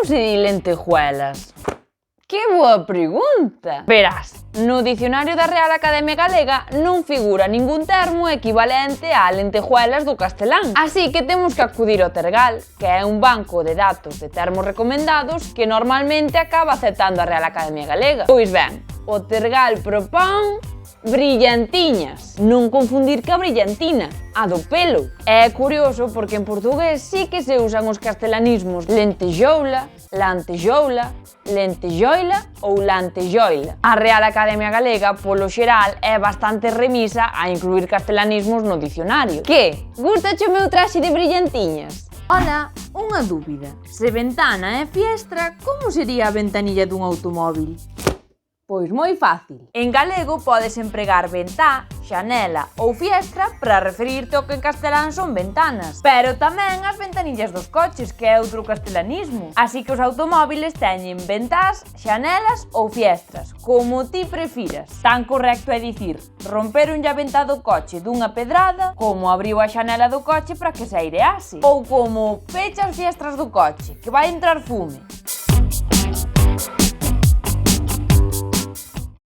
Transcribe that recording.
como se di lentejuelas? Que boa pregunta! Verás, no dicionario da Real Academia Galega non figura ningún termo equivalente a lentejuelas do castelán. Así que temos que acudir ao Tergal, que é un banco de datos de termos recomendados que normalmente acaba aceptando a Real Academia Galega. Pois ben, o Tergal propón brillantiñas, non confundir ca brillantina, a do pelo. É curioso porque en portugués sí que se usan os castelanismos lentejoula, lantejoula, lentejoila ou lantejoila. A Real Academia Galega, polo xeral, é bastante remisa a incluir castelanismos no dicionario. Que? Gustache o meu traxe de brillantiñas? Ola, unha dúbida. Se ventana é fiestra, como sería a ventanilla dun automóvil? Pois moi fácil. En galego podes empregar ventá, xanela ou fiestra para referirte ao que en castelán son ventanas. Pero tamén as ventanillas dos coches, que é outro castelanismo. Así que os automóviles teñen ventás, xanelas ou fiestras, como ti prefiras. Tan correcto é dicir romperonlle a ventá do coche dunha pedrada, como abriu a xanela do coche para que se airease. Ou como pecha as fiestras do coche, que vai entrar fume.